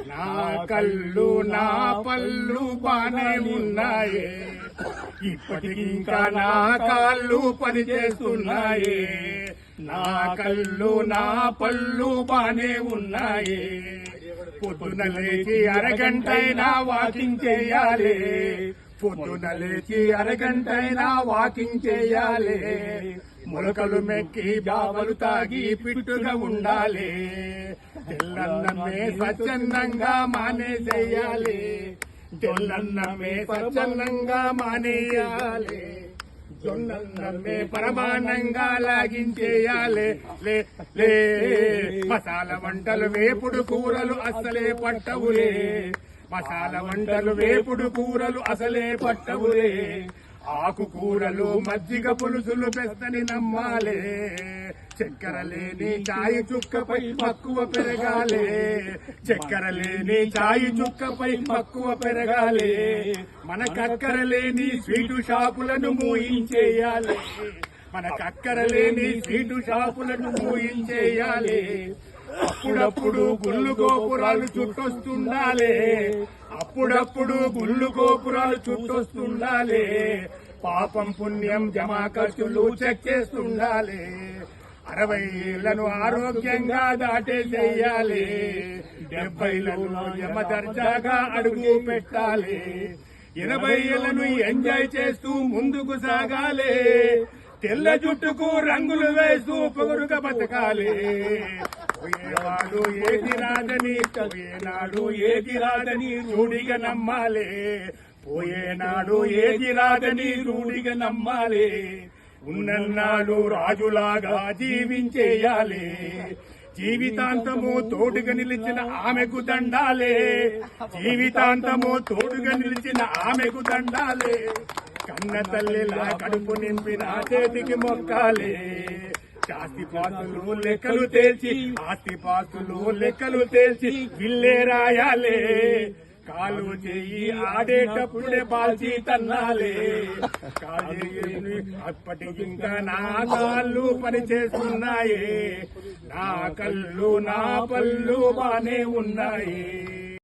నా కళ్ళు నా పళ్ళు బానే ఉన్నాయే, ఇప్పటికింకా నా కాళ్ళు పనిచేస్తున్నాయే. నా కళ్ళు నా పళ్ళు బానే ఉన్నాయే, పొద్దున లేచి అరగంటైనా వాకింగ్ చేయాలి, పొద్దున లేచి అరగంటైనా వాకింగ్ చేయాలి. మొలకలు మెక్కి బావలు తాగి పిట్టుగా ఉండాలి, తెల్లన్నమే స్వచ్ఛందంగా మానేసేయాలి, తెల్లన్నమే స్వచ్ఛందంగా మానేయాలి. జొన్నన్నమే పరమానంగా లాగించేయాలి. లే లే మసాలా వంటలు వేపుడు కూరలు అసలే పట్టవులే, మసాలా వంటలు వేపుడు కూరలు అసలే పట్టవులే. ఆకుకూరలు మజ్జిగ పులుసులు పెస్తని నమ్మాలే, చక్కెర లేని చాయి చుక్కపై మక్కువ పెరగాలే, చక్కెర లేని చాయి చుక్కపై మక్కువ పెరగాలే. మనకక్కర లేని స్వీటు షాపులను మూయించేయాలి, మనకక్కర లేని స్వీటు షాపులను మూయించేయాలి. అప్పుడప్పుడు గుళ్ళు గోపురాలు చుట్టొస్తుండాలి, అప్పుడప్పుడు గుళ్ళు గోపురాలు చుట్టొస్తుండాలి. పాపం పుణ్యం జమా ఖర్చులు చెక్ చేస్తుండాలి. 60 ఏళ్లను ఆరోగ్యంగా దాటేసేయాలి, 70లను యమ దర్జాగా అడుగు పెట్టాలి. 80 ఏళ్లను ఎంజాయ్ చేస్తూ ముందుకు సాగాలి, తెల్ల జుట్టుకు రంగులు వేస్తూ పొగరుగా బతకాలి. పోయేవాడు ఏది రాదని, పోయేనాడు ఏది రాదని రూఢిగా నమ్మాలి, పోయేనాడు ఏది రాదని రూఢిగా నమ్మాలి. ఉన్నన్నాడు రాజులాగా జీవించేయాలి, జీవితాంతము తోడుగా నిలిచిన ఆమెకు దండాలే, జీవితాంతము తోడుగా నిలిచిన ఆమెకు దండాలే. కన్న తల్లిలా కడుపు నింపిన చేతికి మొక్కాలే, ఆస్తిపాస్తులు లెక్కలు తేల్చి, ఆస్తిపాస్తులు లెక్కలు తేల్చి విల్లే రాయాలే. కాలు చెయ్యి ఆడేటప్పుడే బాల్చి తన్నాలే, అప్పటికింకా నా కాళ్ళు పనిచేస్తున్నాయే, నా కళ్ళు నా పళ్ళు బానే ఉన్నాయి.